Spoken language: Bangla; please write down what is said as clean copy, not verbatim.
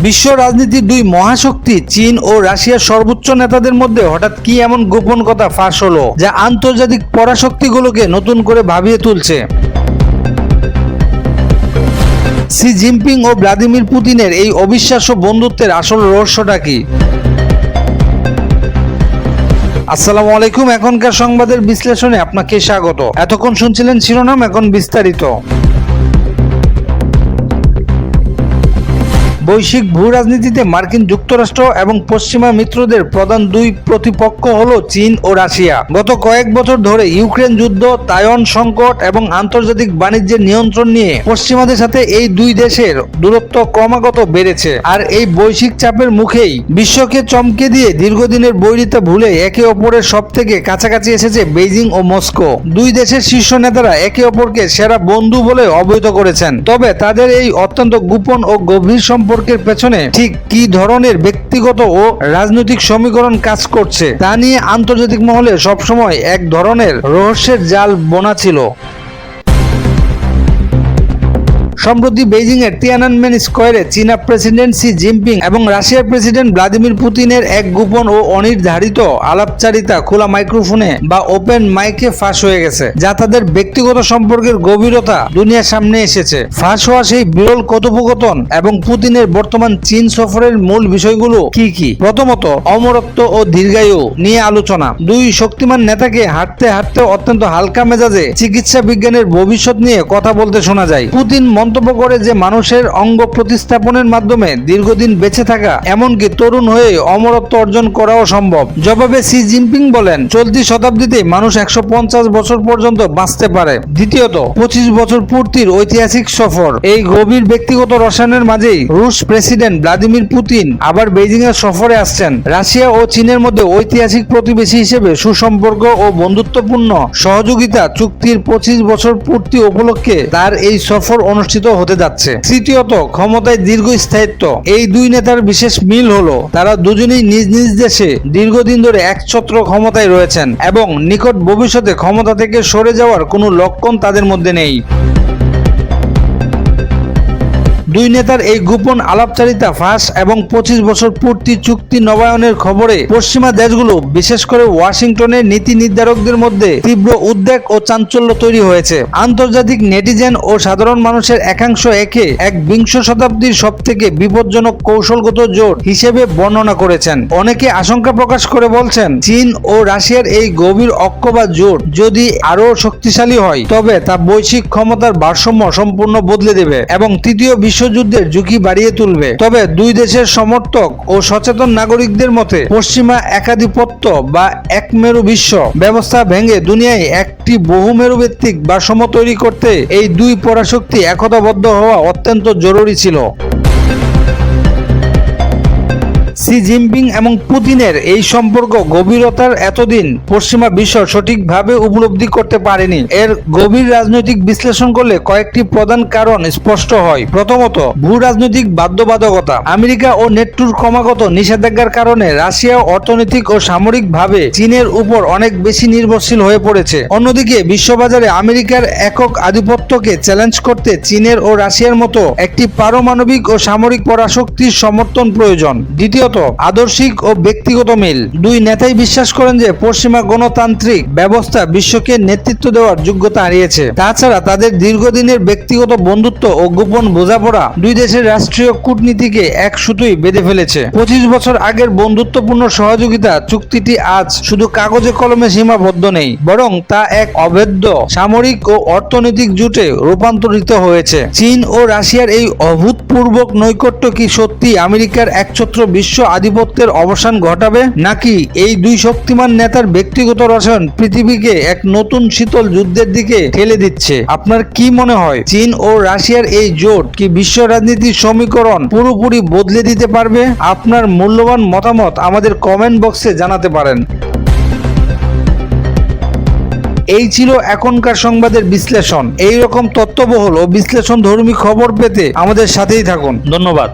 বিশ্ব রাজনীতির দুই মহাশক্তি চীন ও রাশিয়ার সর্বোচ্চ নেতাদের মধ্যে হঠাৎ কি এমন গোপন কথা ফাঁস হলো যা আন্তর্জাতিক পরাশক্তিগুলোকে নতুন করে ভাবিয়ে তুলছে। সি জিনপিং ও ভ্লাদিমির পুতিনের এই অবিশ্বাস্য বন্ধুত্বের আসল রহস্যটা কি? আসসালামু আলাইকুম, এখনকার সংবাদের বিশ্লেষণে আপনাকে স্বাগত। এতক্ষণ শুনছিলেন শিরোনাম, এখন বিস্তারিত। বৈশ্বিক ভূ রাজনীতিতে মার্কিন যুক্তরাষ্ট্র এবং পশ্চিমা মিত্রদের প্রধান দুই প্রতিপক্ষ হল চীন ও রাশিয়া। গত কয়েক বছর ধরে ইউক্রেন যুদ্ধ, তাইওয়ান সংকট এবং আন্তর্জাতিক বাণিজ্যের নিয়ন্ত্রণ নিয়ে পশ্চিমাদের সাথে এই দুই দেশের দূরত্ব ক্রমাগত বেড়েছে। আর এই বৈশ্বিক চাপের মুখেই বিশ্বকে চমকে দিয়ে দীর্ঘদিনের বৈরিতা ভুলে একে অপরের সব থেকে কাছাকাছি এসেছে বেইজিং ও মস্কো। দুই দেশের শীর্ষ নেতারা একে অপরকে সেরা বন্ধু বলে অবহিত করেছেন। তবে তাদের এই অত্যন্ত গোপন ও গভীর সম্পর্কের পেছনে ঠিক কি ধরনের ব্যক্তিগত ও রাজনৈতিক সমীকরণ কাজ করছে তা নিয়ে আন্তর্জাতিক মহলে সবসময় এক ধরনের রহস্যের জাল বোনা ছিল। সম্প্রতি বেইজিং এর তিয়ানানমেন স্কোয়ারে চীনা প্রেসিডেন্ট সি জিনপিং এবং রাশিয়ার প্রেসিডেন্ট ভ্লাদিমির পুতিনের এক গোপন ও অনির্ধারিত আলাপচারিতা খোলা মাইক্রোফোনে বা ওপেন মাইকে ফাঁস হয়ে গেছে, যা তাদের ব্যক্তিগত সম্পর্কের গভীরতা দুনিয়ার সামনে এসেছে। ফাঁস হওয়া সেই বিরল কথোপকথন এবং পুতিনের বর্তমান চীন সফরের মূল বিষয়গুলো কি কি? প্রথমত, অমরত্ব ও দীর্ঘায়ু নিয়ে আলোচনা। দুই শক্তিমান নেতাকে হাঁটতে হাঁটতে অত্যন্ত হালকা মেজাজে চিকিৎসা বিজ্ঞানের ভবিষ্যৎ নিয়ে কথা বলতে শোনা যায়। পুতিন মন্তব্য করে যে মানুষের অঙ্গ প্রতিস্থাপনের মাধ্যমে দীর্ঘদিন বেঁচে থাকা, এমনকি তরুণ হয়ে অমরত্ব অর্জন করাও সম্ভব। জবাবে সি জিনপিং বলেন, চলতি শতাব্দীতে মানুষ 150 বছর পর্যন্ত বাঁচতে পারে। দ্বিতীয়ত, 25 বছর পূর্তির ঐতিহাসিক সফর। এই গভীর ব্যক্তিগত রসায়নের মাঝেই রুশ প্রেসিডেন্ট ভ্লাদিমির পুতিন আবার বেইজিং এর সফরে আসছেন। রাশিয়া ও চীনের মধ্যে ঐতিহাসিক প্রতিবেশী হিসেবে সুসম্পর্ক ও বন্ধুত্বপূর্ণ সহযোগিতা চুক্তির 25 বছর পূর্তি উপলক্ষে তার এই সফর অনুষ্ঠিত হতে যাচ্ছে। তৃতীয়ত, ক্ষমতায় দীর্ঘস্থায়িত্ব। এই দুই নেতার বিশেষ মিল হলো তারা দুজনেই নিজ নিজ দেশে দীর্ঘদিন ধরে একছত্র ক্ষমতায় রয়েছেন এবং নিকট ভবিষ্যতে ক্ষমতা থেকে সরে যাওয়ার কোনো লক্ষণ তাদের মধ্যে নেই। দুই নেতার এই গোপন আলাপচারিতা ফাঁস এবং 25 বছর পূর্তি চুক্তি নবায়নের খবরে পশ্চিমা দেশগুলো, বিশেষ করে ওয়াশিংটনের নীতি নির্ধারকদের মধ্যে তীব্র উদ্বেগ ও চাঞ্চল্য তৈরি হয়েছে। আন্তর্জাতিক নেটিজেন ও সাধারণ মানুষের একাংশ একে এক বিংশ শতাব্দীর সবথেকে বিপজ্জনক কৌশলগত জোট হিসেবে বর্ণনা করেছেন। অনেকে আশঙ্কা প্রকাশ করে বলছেন, চীন ও রাশিয়ার এই গভীর ঐক্য বা জোট যদি আরো শক্তিশালী হয় তবে তা বৈশ্বিক ক্ষমতার ভারসাম্য সম্পূর্ণ বদলে দেবে এবং তৃতীয় বিশ্বযুদ্ধের ঝুঁকি বাড়িয়ে তুলবে। তবে দুই দেশের সমর্থক ও সচেতন নাগরিকদের মতে পশ্চিমা একাধিপত্য বা একমেরু বিশ্ব ব্যবস্থা ভেঙে দুনিয়ায় একটি বহুমেরু ভিত্তিক ভারসাম্য তৈরি করতে এই দুই পরাশক্তি একতাবদ্ধ হওয়া অত্যন্ত জরুরি ছিল। সি জিনপিং এবং পুতিনের এই সম্পর্ক গভীরতার এতদিন পশ্চিমা বিশ্ব সঠিকভাবে উপলব্ধি করতে পারেনি। এর গভীর রাজনৈতিক বিশ্লেষণ করলে কয়েকটি প্রধান কারণ স্পষ্ট হয়। প্রথমত, ভূ রাজনৈতিক বাধ্যবাধকতা। আমেরিকা ও নেটোর ক্রমাগত নিষেধাজ্ঞার কারণে রাশিয়া অর্থনৈতিক ও সামরিকভাবে চীনের উপর অনেক বেশি নির্ভরশীল হয়ে পড়েছে। অন্যদিকে বিশ্ববাজারে আমেরিকার একক আধিপত্যকে চ্যালেঞ্জ করতে চীনের ও রাশিয়ার মতো একটি পারমাণবিক ও সামরিক পরাশক্তির সমর্থন প্রয়োজন। দ্বিতীয়ত, আদর্শিক ও ব্যক্তিগত মিল। দুই নেতাই বিশ্বাস করেন যে পশ্চিমা গণতান্ত্রিক ব্যবস্থা বিশ্বকে নেতৃত্ব দেওয়ার যোগ্যতা হারিয়েছে। তাছাড়া তাদের দীর্ঘদিনের ব্যক্তিগত বন্ধুত্ব ও গোপন বোঝাপড়া দুই দেশের রাষ্ট্রীয় কূটনীতিকে এক সুতোয় বেঁধে ফেলেছে। 25 বছর আগের বন্ধুত্বপূর্ণ সহযোগিতা চুক্তিটি আজ শুধু কাগজে কলমে সীমাবদ্ধ নেই, বরং তা এক অভেদ্য সামরিক ও অর্থনৈতিক জোটে রূপান্তরিত হয়েছে। চীন ও রাশিয়ার এই অভূতপূর্ব নৈকট্য কি সত্যি আমেরিকার একছত্র বিশ্ব আধিপত্যের অবসান ঘটাবে, নাকি এই দুই শক্তিমান নেতার ব্যক্তিগত রসায়ন পৃথিবীকে এক নতুন শীতল যুদ্ধের দিকে ঠেলে দিচ্ছে? আপনার কি মনে হয়, চীন ও রাশিয়ার এই জোট কি বিশ্ব রাজনীতির সমীকরণ পুরোপুরি বদলে দিতে পারবে? আপনার মূল্যবান মতামত আমাদের কমেন্ট বক্সে জানাতে পারেন। এই ছিল এখনকার সংবাদের বিশ্লেষণ। এই রকম তথ্যবহুল ও বিশ্লেষণধর্মী খবর পেতে আমাদের সাথেই থাকুন। ধন্যবাদ।